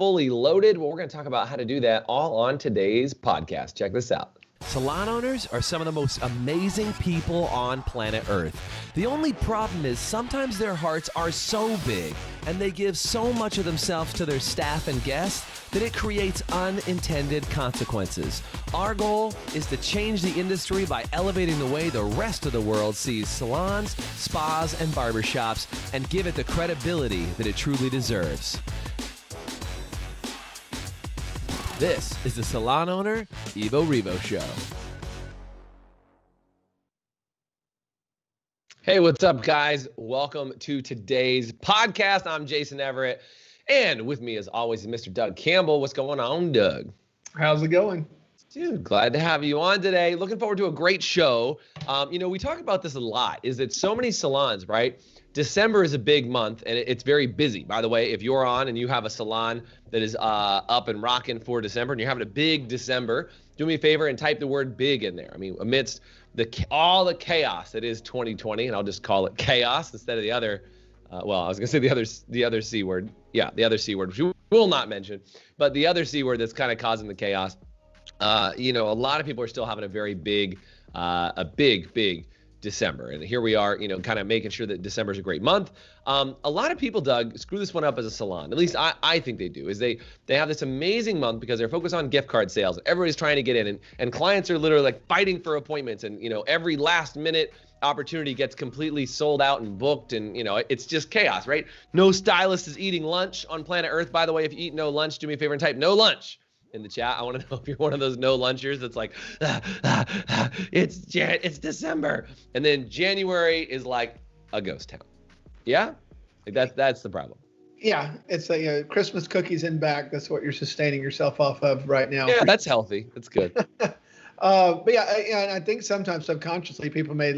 fully loaded. Well, we're going to talk about how to do that all on today's podcast. Check this out. Salon owners are some of the most amazing people on planet Earth. The only problem is sometimes their hearts are so big and they give so much of themselves to their staff and guests that it creates unintended consequences. Our goal is to change the industry by elevating the way the rest of the world sees salons, spas, and barbershops and give it the credibility that it truly deserves. This is the Salon Owner Revo Show. Hey, what's up, guys? Welcome to today's podcast. I'm Jason Everett, and with me, as always, is Mr. Doug Campbell. What's going on, Doug? How's it going? Dude, glad to have you on today. Looking forward to a great show. We talk about this a lot, is that so many salons, right? December is a big month, and it's very busy. By the way, if you're on and you have a salon that is up and rocking for December, and you're having a big December, do me a favor and type the word big in there. I mean, amidst all the chaos that is 2020, and I'll just call it chaos instead of the other, I was going to say the other C word. Yeah, the other C word, which we will not mention, but the other C word that's kind of causing the chaos. A lot of people are still having a very big December. And here we are, kind of making sure that December is a great month. A lot of people, Doug, screw this one up as a salon. At least I think they do, is they have this amazing month because they're focused on gift card sales. Everybody's trying to get in, and clients are literally like fighting for appointments. And, every last minute opportunity gets completely sold out and booked. And, it's just chaos, right? No stylist is eating lunch on planet Earth. By the way, if you eat no lunch, do me a favor and type no lunch in the chat. I want to know if you're one of those no lunchers that's like, it's December. And then January is like a ghost town. Yeah? Like that's the problem. Yeah, it's like Christmas cookies in back. That's what you're sustaining yourself off of right now. Yeah, that's healthy. That's good. And I think sometimes subconsciously people may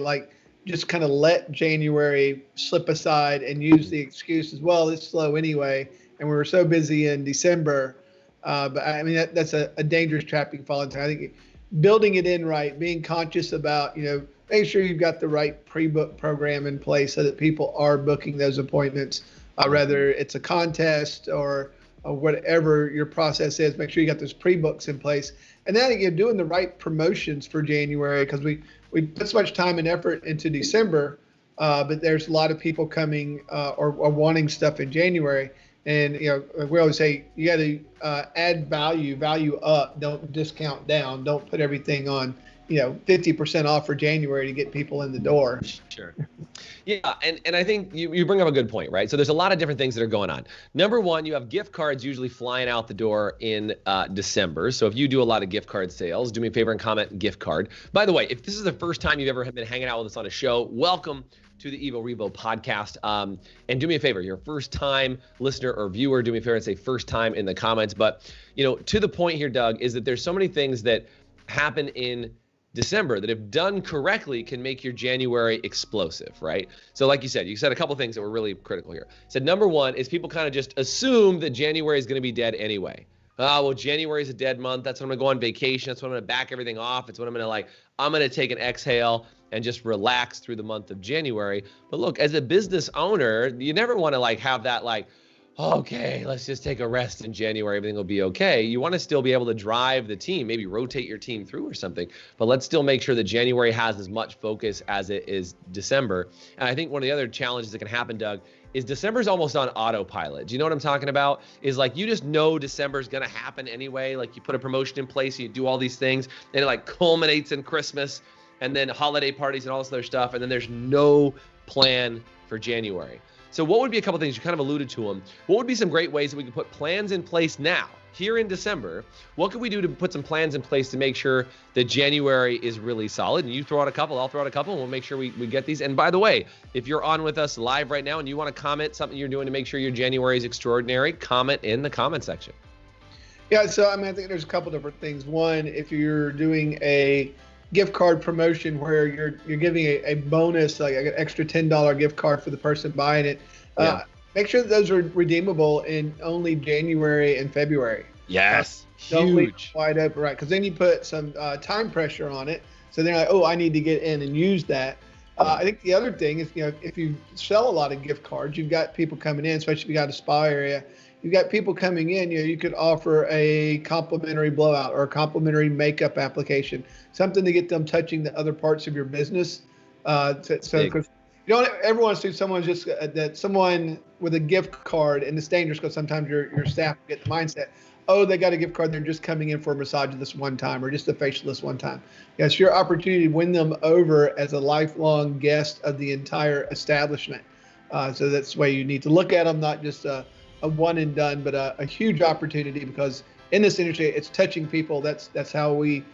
just kind of let January slip aside and use the excuse as well. It's slow anyway, and we were so busy in December. But I mean, that's a dangerous trap you can fall into. I think building it in right, being conscious about, make sure you've got the right pre-book program in place so that people are booking those appointments, whether it's a contest or whatever your process is. Make sure you got those pre-books in place. And then I think you're doing the right promotions for January, because we put so much time and effort into December, but there's a lot of people coming or wanting stuff in January. And, we always say you got to add value up, don't discount down, don't put everything on, 50% off for January to get people in the door. Sure. Yeah. And I think you bring up a good point, right? So there's a lot of different things that are going on. Number one, you have gift cards usually flying out the door in December. So if you do a lot of gift card sales, do me a favor and comment gift card. By the way, if this is the first time you've ever been hanging out with us on a show, welcome to the Revo podcast. And do me a favor, you're a first time listener or viewer, do me a favor and say first time in the comments. But, to the point here, Doug, is that there's so many things that happen in December that if done correctly can make your January explosive, right? So like you said a couple things that were really critical here. So number one is people kind of just assume that January is going to be dead anyway. January is a dead month. That's when I'm going to go on vacation. That's when I'm going to back everything off. It's when I'm going to take an exhale and just relax through the month of January. But look, as a business owner, you never want to have that okay, let's just take a rest in January. Everything will be okay. You want to still be able to drive the team, maybe rotate your team through or something. But let's still make sure that January has as much focus as it is December. And I think one of the other challenges that can happen, Doug, is December's almost on autopilot. Do you know what I'm talking about? Is you just know December's going to happen anyway. You put a promotion in place, you do all these things, and it culminates in Christmas and then holiday parties and all this other stuff. And then there's no plan for January. So what would be a couple things, you kind of alluded to them. What would be some great ways that we could put plans in place now, here in December? What could we do to put some plans in place to make sure that January is really solid? And you throw out a couple, I'll throw out a couple, and we'll make sure we get these. And by the way, if you're on with us live right now and you want to comment something you're doing to make sure your January is extraordinary, comment in the comment section. Yeah, so I think there's a couple different things. One, if you're doing a gift card promotion where you're giving a bonus, like an extra $10 gift card for the person buying it, make sure that those are redeemable in only January and February. Yes, don't leave it wide open, right? Because then you put some time pressure on it. So they're like, oh, I need to get in and use that. I think the other thing is, if you sell a lot of gift cards, you've got people coming in, especially if you got a spa area, you've got people coming in, you could offer a complimentary blowout or a complimentary makeup application, something to get them touching the other parts of your business. So because you don't ever want to see someone just that someone with a gift card, and it's dangerous because sometimes your staff get the mindset, oh, they got a gift card, they're just coming in for a massage this one time or just a facial this one time. Yeah, it's your opportunity to win them over as a lifelong guest of the entire establishment. So that's the way you need to look at them, not just a one and done, but a huge opportunity, because in this industry, it's touching people. That's how we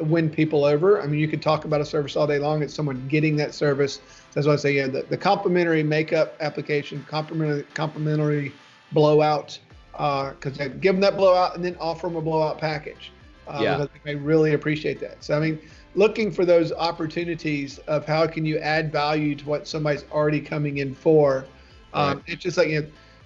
win people over. I mean, you could talk about a service all day long. It's someone getting that service. That's why I say, the complimentary makeup application, complimentary blowout, because they give them that blowout and then offer them a blowout package. Because they really appreciate that. So, I mean, looking for those opportunities of how can you add value to what somebody's already coming in for. Right. It's just like,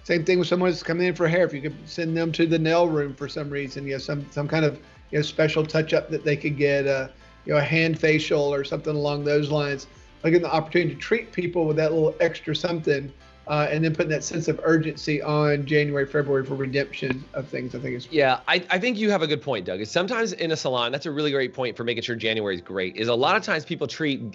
same thing with someone who's coming in for hair. If you could send them to the nail room for some reason, some kind of special touch up that they could get, a hand facial or something along those lines. Like, the opportunity to treat people with that little extra something, and then putting that sense of urgency on January, February for redemption of things, I think is. Yeah, I think you have a good point, Doug. Is sometimes in a salon, that's a really great point for making sure January is great, is a lot of times people treat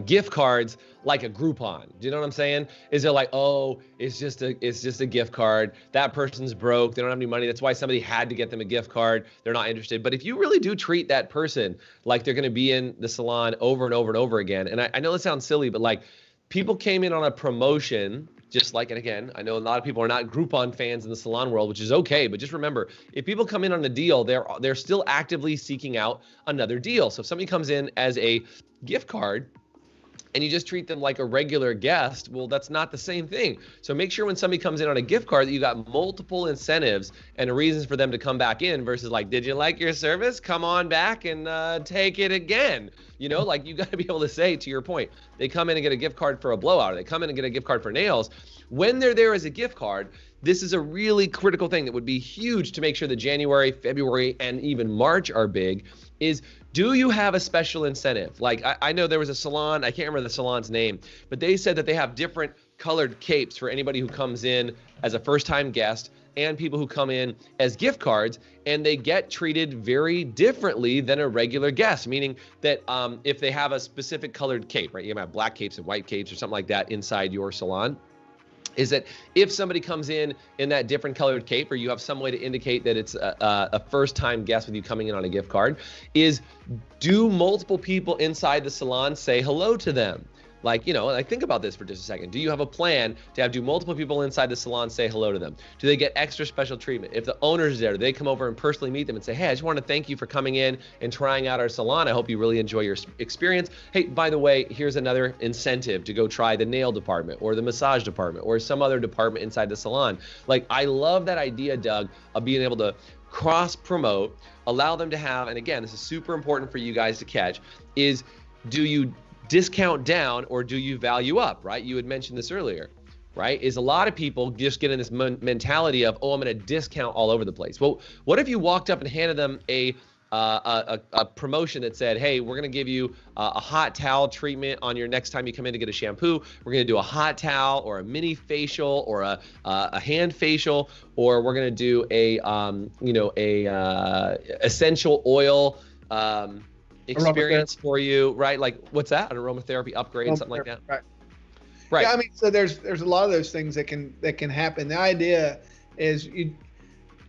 gift cards like a Groupon. Do you know what I'm saying? Is they're like, oh, it's just a gift card. That person's broke. They don't have any money. That's why somebody had to get them a gift card. They're not interested. But if you really do treat that person like they're going to be in the salon over and over and over again, and I know it sounds silly, but like, people came in on a promotion, just like, and again, I know a lot of people are not Groupon fans in the salon world, which is okay, but just remember, if people come in on a deal, they're still actively seeking out another deal. So if somebody comes in as a gift card and you just treat them like a regular guest, well, that's not the same thing. So make sure when somebody comes in on a gift card that you got multiple incentives and reasons for them to come back in, versus like, did you like your service? Come on back and take it again. Like, you got to be able to say, to your point, they come in and get a gift card for a blowout, or they come in and get a gift card for nails. When they're there as a gift card, this is a really critical thing that would be huge to make sure that January, February, and even March are big, is, do you have a special incentive? Like, I know there was a salon, I can't remember the salon's name, but they said that they have different colored capes for anybody who comes in as a first-time guest and people who come in as gift cards, and they get treated very differently than a regular guest, meaning that if they have a specific colored cape, right? You have black capes and white capes or something like that inside your salon. Is that if somebody comes in that different colored cape, or you have some way to indicate that it's a first-time guest with you coming in on a gift card, is do multiple people inside the salon say hello to them? Like, think about this for just a second. Do you have a plan to do multiple people inside the salon say hello to them? Do they get extra special treatment? If the owner's there, do they come over and personally meet them and say, hey, I just want to thank you for coming in and trying out our salon. I hope you really enjoy your experience. Hey, by the way, here's another incentive to go try the nail department or the massage department or some other department inside the salon. Like, I love that idea, Doug, of being able to cross promote, allow them to have, and again, this is super important for you guys to catch, is, do you discount down or do you value up, right? You had mentioned this earlier, right? Is a lot of people just get in this mentality of, oh, I'm going to discount all over the place. Well, what if you walked up and handed them a promotion that said, hey, we're going to give you a hot towel treatment on your next time you come in to get a shampoo. We're going to do a hot towel or a mini facial or a hand facial, or we're going to do a essential oil experience for you, right? Like, what's that? An aromatherapy upgrade, something like that. Right. Yeah, I mean, so there's a lot of those things that can happen. The idea is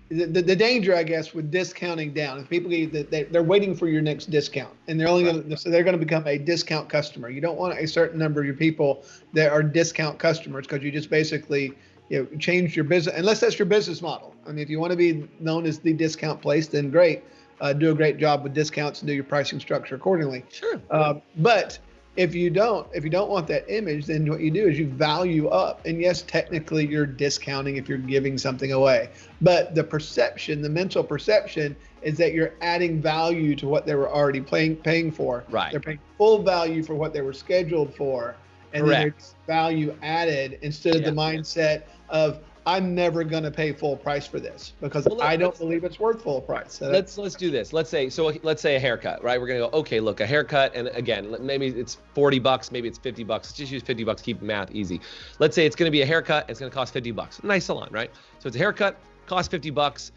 the danger, I guess, with discounting down is people they're waiting for your next discount, and they're only going to become a discount customer. You don't want a certain number of your people that are discount customers, because you just basically change your business, unless that's your business model. I mean, if you want to be known as the discount place, then great. Do a great job with discounts and do your pricing structure accordingly. Sure. But if you don't want that image, then what you do is you value up. And yes, technically you're discounting if you're giving something away. But the perception, the mental perception, is that you're adding value to what they were already paying for. Right. They're paying full value for what they were scheduled for. And then there's value added instead of the mindset of, I'm never going to pay full price for this because Well, I don't believe it's worth full price. So let's do this. Let's say a haircut, right? We're gonna go, okay, look, a haircut, and again, maybe it's $40, maybe it's $50. Let's just use $50, keep math easy. Let's say it's gonna be a haircut, it's gonna cost $50. Nice salon, right? So it's a haircut, costs $50,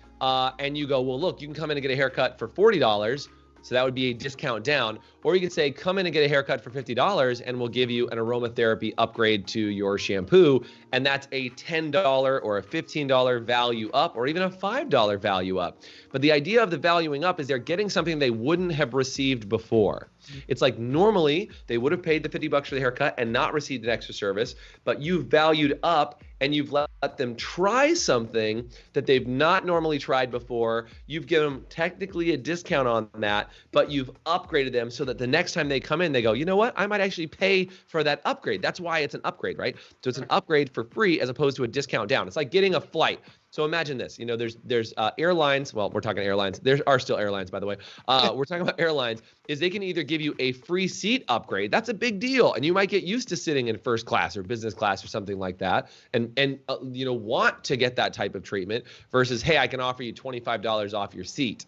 and you go, well, look, you can come in and get a haircut for $40. So that would be a discount down. Or you could say, come in and get a haircut for $50 and we'll give you an aromatherapy upgrade to your shampoo. And that's a $10 or a $15 value up, or even a $5 value up. But the idea of the valuing up is they're getting something they wouldn't have received before. It's like normally they would have paid the $50 for the haircut and not received an extra service, but you've valued up and you've let them try something that they've not normally tried before. You've given them technically a discount on that, but you've upgraded them so that the next time they come in, they go, you know what? I might actually pay for that upgrade. That's why it's an upgrade, right? So it's an upgrade for free as opposed to a discount down. It's like getting a flight. So imagine this, you know, there's airlines. Well, we're talking airlines. There are still airlines, by the way. We're talking about airlines. Is they can either give you a free seat upgrade. That's a big deal, and you might get used to sitting in first class or business class or something like that, and you know, want to get that type of treatment versus, hey, I can offer you $25 off your seat.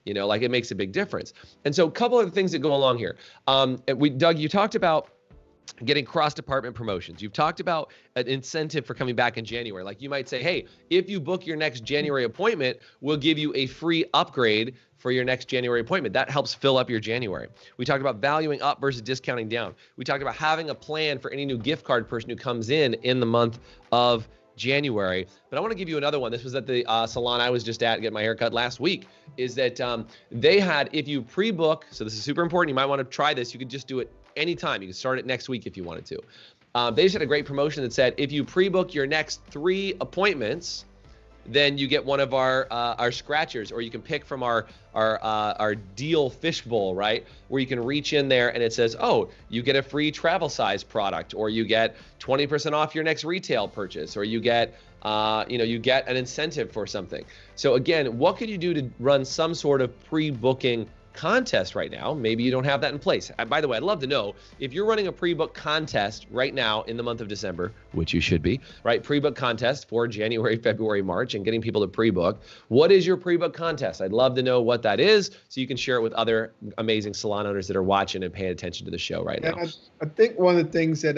You know, like it makes a big difference. And so a couple of things that go along here. Doug, you talked about getting cross-department promotions. You've talked about an incentive for coming back in January. Like you might say, hey, if you book your next January appointment, we'll give you a free upgrade for your next January appointment. That helps fill up your January. We talked about valuing up versus discounting down. We talked about having a plan for any new gift card person who comes in the month of January. But I want to give you another one. This was at the salon I was just at to get my haircut last week, is that they had, if you pre-book, so this is super important, you might want to try this. You could just do it anytime. You can start it next week if you wanted to. They just had a great promotion that said, if you pre-book your next 3 appointments, then you get one of our scratchers, or you can pick from our deal fishbowl, right? Where you can reach in there and it says, oh, you get a free travel size product, or you get 20% off your next retail purchase, or you get you get an incentive for something. So again, what could you do to run some sort of pre-booking contest right now? Maybe you don't have that in place. By the way, I'd love to know if you're running a pre-book contest right now in the month of December, which you should be, right? Pre-book contest for January, February, March, and getting people to pre-book. What is your pre-book contest? I'd love to know what that is so you can share it with other amazing salon owners that are watching and paying attention to the show right now. I think one of the things that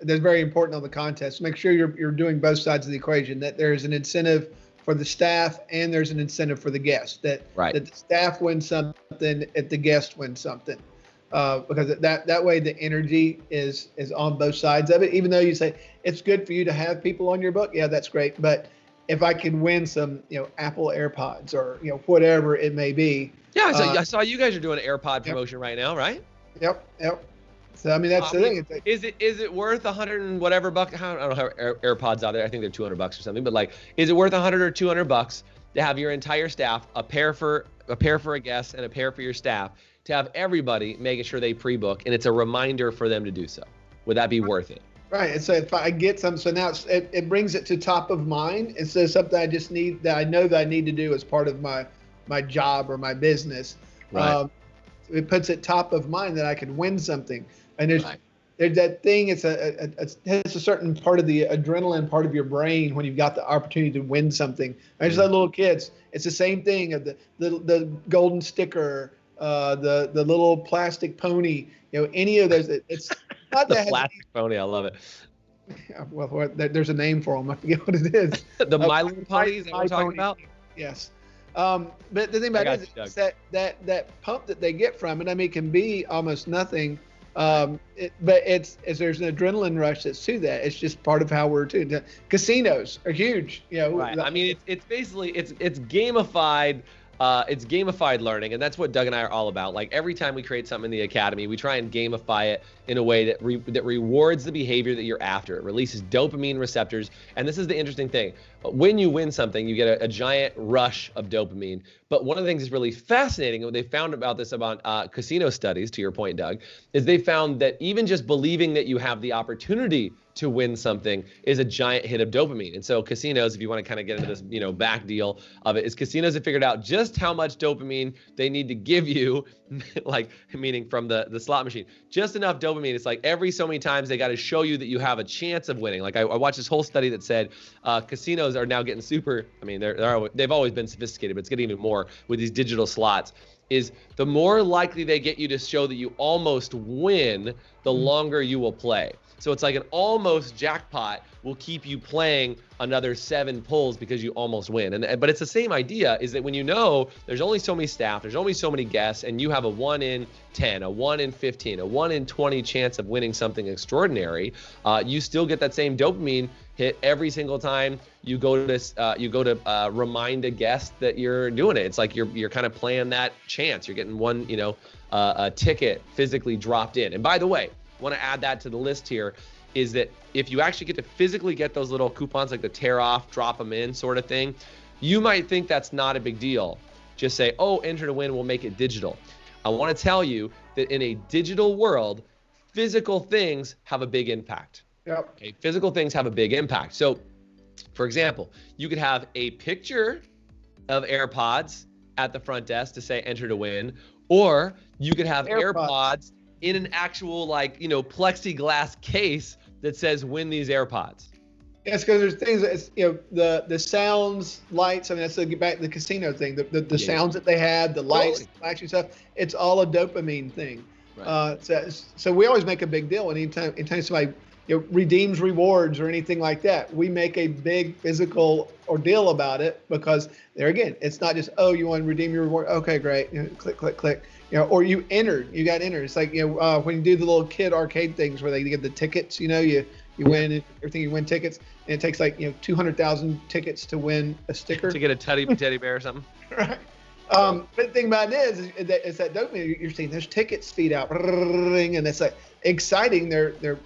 that's very important on the contest, make sure you're doing both sides of the equation, that there's an incentive for the staff and there's an incentive for the guest, that the staff wins something if the guest wins something, because that way the energy is on both sides of it. Even though you say it's good for you to have people on your book, yeah, that's great, but if I can win some, Apple AirPods or whatever it may be. Yeah, I saw you guys are doing an AirPod promotion right now, right? Yep. So I mean, that's the thing. Is it worth 100 and whatever bucks? I don't know how AirPods out there. I think they're $200 or something. But like, is it worth 100 or $200 to have your entire staff, a pair for a guest and a pair for your staff, to have everybody making sure they pre-book, and it's a reminder for them to do so? Would that be worth it? Right. And so if I get some, so now it brings it to top of mind. It's something I just need, that I know that I need to do as part of my job or my business. Right. It puts it top of mind that I could win something. And there's that thing. It's a certain part of the adrenaline part of your brain when you've got the opportunity to win something. And just like little kids, it's the same thing of the golden sticker, the little plastic pony. Any of those. It's not the plastic pony. I love it. Yeah, well, there's a name for them. I forget what it is. The My Little Ponies that we're talking about. Yes. But the thing about it is that pump that they get from it. I mean, it can be almost nothing. But there's an adrenaline rush that's to that. It's just part of how we're too. Casinos are huge, Right. I mean, it's basically it's gamified. It's gamified learning, and that's what Doug and I are all about. Like every time we create something in the academy, we try and gamify it in a way that rewards the behavior that you're after. It releases dopamine receptors, and this is the interesting thing. When you win something, you get a giant rush of dopamine. But one of the things that's really fascinating, what they found about this about casino studies, to your point, Doug, is they found that even just believing that you have the opportunity to win something is a giant hit of dopamine. And so casinos, if you want to kind of get into this, back deal of it, is casinos have figured out just how much dopamine they need to give you, like meaning from the slot machine, just enough dopamine. It's like every so many times they got to show you that you have a chance of winning. Like I watched this whole study that said casinos casinos are now getting super, I mean, they've always been sophisticated, but it's getting even more with these digital slots, is the more likely they get you to show that you almost win, the longer you will play. So it's like an almost jackpot will keep you playing another 7 pulls because you almost win. But it's the same idea, is that when you know there's only so many staff, there's only so many guests, and you have a 1 in 10, a 1 in 15, a 1 in 20 chance of winning something extraordinary, you still get that same dopamine hit every single time you go to this. You go to remind a guest that you're doing it. It's like you're kind of playing that chance. You're getting one, a ticket physically dropped in. And by the way, want to add that to the list here, is that if you actually get to physically get those little coupons, like the tear off, drop them in sort of thing, you might think that's not a big deal. Just say, oh, enter to win, we'll make it digital. I want to tell you that in a digital world, physical things have a big impact. Yep. Okay, physical things have a big impact. So, for example, you could have a picture of AirPods at the front desk to say enter to win, or you could have AirPods in an actual plexiglass case that says win these AirPods. Yes, because there's things that the sounds, lights. I mean, that's to get back to the casino thing. The sounds that they had, the lights, flashing stuff. It's all a dopamine thing. Right. So we always make a big deal anytime somebody redeems rewards or anything like that. We make a big physical ordeal about it, because there again, it's not just, oh, you want to redeem your reward. Okay, great. Click, click, click. Or you got entered. It's like, when you do the little kid arcade things where they get the tickets, you win and everything, you win tickets, and it takes like 200,000 tickets to win a sticker. To get a teddy bear or something. Right. But the thing about it is that dopamine. You're seeing those tickets feed out, and it's like exciting. They're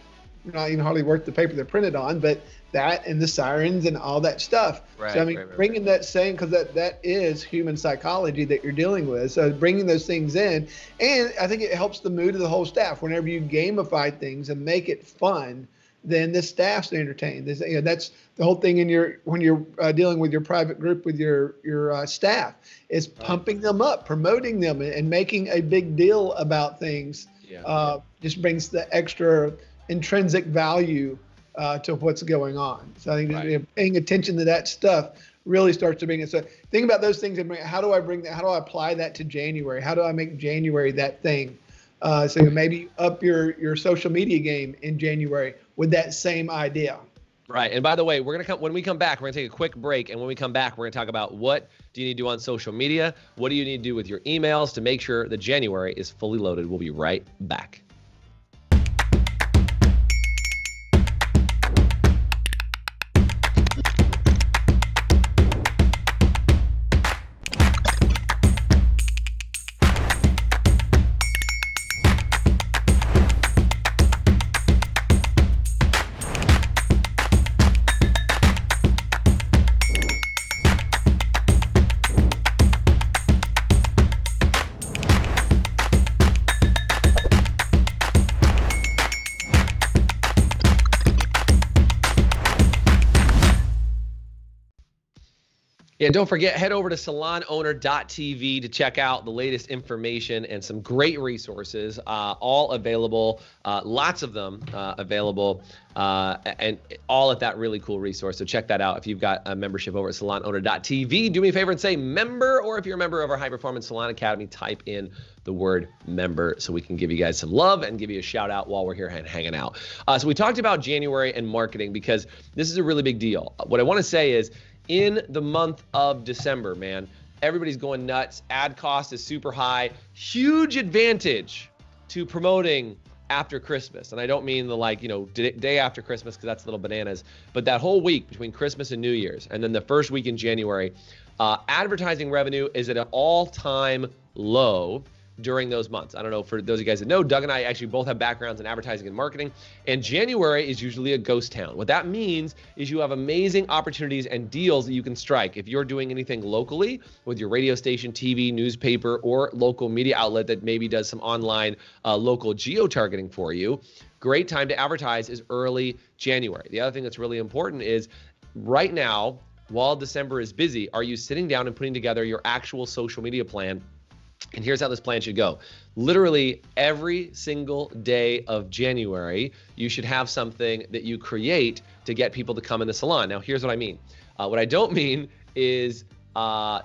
not even hardly worth the paper they're printed on, but that and the sirens and all that stuff. Right, so I mean, bringing that same, because that is human psychology that you're dealing with. So bringing those things in, and I think it helps the mood of the whole staff. Whenever you gamify things and make it fun, then the staff's entertained. That's the whole thing when you're dealing with your private group with your staff, is pumping them up, promoting them, and making a big deal about things. Just brings the extra intrinsic value to what's going on. So I think paying attention to that stuff really starts to bring it. So think about those things and how do I bring that? How do I apply that to January? How do I make January that thing? So maybe up your social media game in January with that same idea. Right. And by the way, when we come back, we're gonna take a quick break. And when we come back, we're gonna talk about what do you need to do on social media? What do you need to do with your emails to make sure that January is fully loaded? We'll be right back. Yeah, don't forget, head over to salonowner.tv to check out the latest information and some great resources, all available, lots of them available, and all at that really cool resource. So check that out if you've got a membership over at salonowner.tv. Do me a favor and say member, or if you're a member of our High Performance Salon Academy, type in the word member so we can give you guys some love and give you a shout out while we're here hanging out. So we talked about January and marketing because this is a really big deal. What I want to say is, in the month of December, man, everybody's going nuts. Ad cost is super high. Huge advantage to promoting after Christmas. And I don't mean the day after Christmas, because that's little bananas, but that whole week between Christmas and New Year's, and then the first week in January, advertising revenue is at an all-time low during those months. I don't know, for those of you guys that know, Doug and I actually both have backgrounds in advertising and marketing, and January is usually a ghost town. What that means is you have amazing opportunities and deals that you can strike. If you're doing anything locally with your radio station, TV, newspaper, or local media outlet that maybe does some online local geo-targeting for you, great time to advertise is early January. The other thing that's really important is right now, while December is busy, are you sitting down and putting together your actual social media plan? And here's how this plan should go. Literally every single day of January, you should have something that you create to get people to come in the salon. Now, here's what I mean. What I don't mean is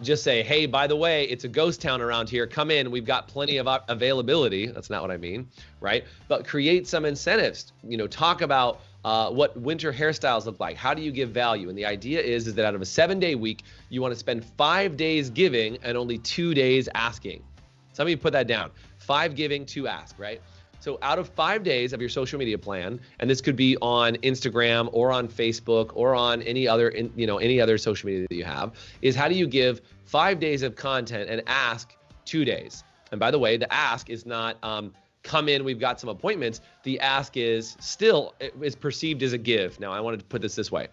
just say, hey, by the way, it's a ghost town around here. Come in. We've got plenty of availability. That's not what I mean, right? But create some incentives. Talk about what winter hairstyles look like. How do you give value? And the idea is that out of a 7-day week, you want to spend 5 days giving and only 2 days asking. Some of you put that down. 5 giving, 2 ask, right? So out of 5 days of your social media plan, and this could be on Instagram or on Facebook or on any other social media that you have, is how do you give 5 days of content and ask 2 days? And by the way, the ask is not come in, we've got some appointments. The ask is perceived as a give. Now, I wanted to put this way.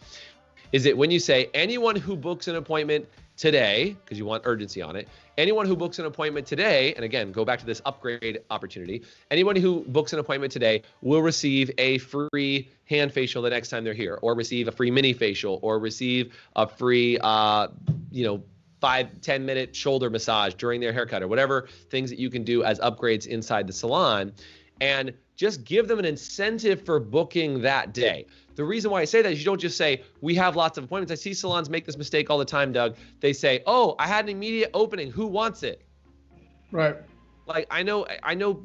Is it when you say anyone who books an appointment today, because you want urgency on it, anyone who books an appointment today, and again, go back to this upgrade opportunity, anyone who books an appointment today will receive a free hand facial the next time they're here, or receive a free mini facial, or receive a free, 5-10 minute shoulder massage during their haircut, or whatever things that you can do as upgrades inside the salon, and just give them an incentive for booking that day. The reason why I say that is you don't just say, we have lots of appointments. I see salons make this mistake all the time, Doug. They say, oh, I had an immediate opening. Who wants it? Right. Like, I know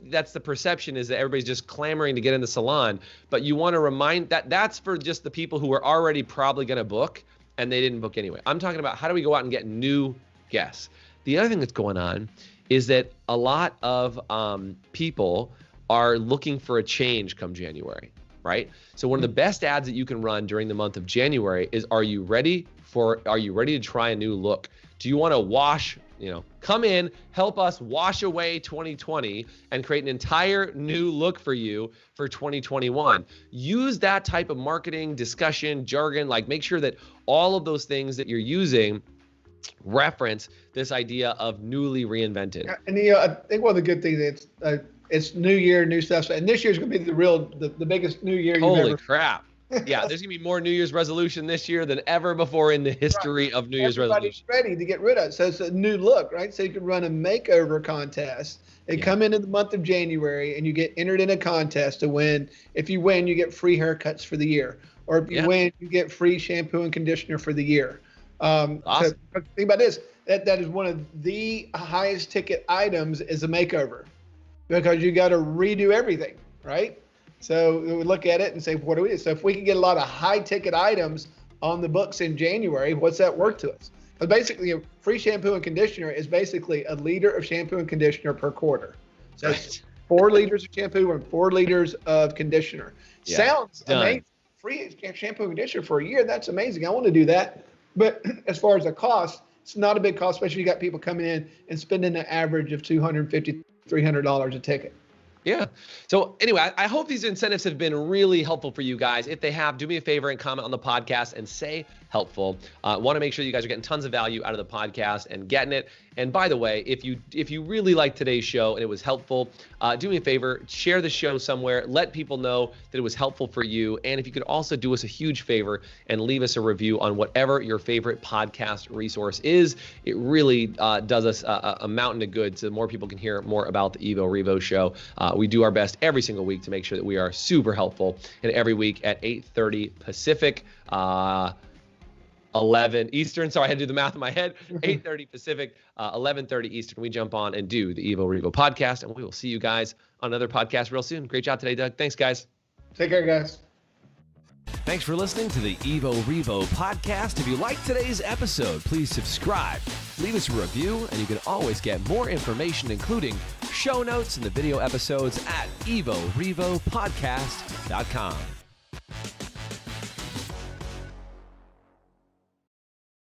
that's the perception, is that everybody's just clamoring to get in the salon, but you want to remind that's for just the people who are already probably going to book and they didn't book anyway. I'm talking about how do we go out and get new guests? The other thing that's going on is that a lot of people are looking for a change come January, right? So one of the best ads that you can run during the month of January is, are you ready to try a new look? Do you want to come in, help us wash away 2020 and create an entire new look for you for 2021? Use that type of marketing, discussion, jargon, like make sure that all of those things that you're using reference this idea of newly reinvented. And I think one of the good things it's new year, new stuff. And this year's going to be the biggest new year you've ever. Holy crap. Yeah, there's going to be more New Year's resolution this year than ever before in the history of New Year's resolution. Everybody's ready to get rid of it. So it's a new look, right? So you can run a makeover contest and come into the month of January and you get entered in a contest to win. If you win, you get free haircuts for the year. Or if you win, you get free shampoo and conditioner for the year. Awesome. So think about this. That is one of the highest ticket items is a makeover, because you got to redo everything, right? So we look at it and say, what do we do? So if we can get a lot of high ticket items on the books in January, what's that worth to us? But basically, free shampoo and conditioner is basically a liter of shampoo and conditioner per quarter. So it's 4 liters of shampoo and 4 liters of conditioner. Yeah, sounds amazing. Free shampoo and conditioner for a year, that's amazing. I want to do that. But as far as the cost, it's not a big cost, especially you got people coming in and spending an average of $250, $300 a ticket. Yeah. So anyway, I hope these incentives have been really helpful for you guys. If they have, do me a favor and comment on the podcast and say helpful. Want to make sure you guys are getting tons of value out of the podcast and getting it. And by the way, if you really liked today's show and it was helpful, do me a favor, share the show somewhere. Let people know that it was helpful for you. And if you could also do us a huge favor and leave us a review on whatever your favorite podcast resource is, it really does us a mountain of good so more people can hear more about the Evo Revo show. We do our best every single week to make sure that we are super helpful. And every week at 8:30 Pacific, 11 Eastern. Sorry, I had to do the math in my head. 8:30 Pacific, 11:30 Eastern. We jump on and do the Evo Revo podcast, and we will see you guys on another podcast real soon. Great job today, Doug. Thanks, guys. Take care, guys. Thanks for listening to the Evo Revo podcast. If you liked today's episode, please subscribe, leave us a review, and you can always get more information, including show notes and the video episodes at evorevopodcast.com.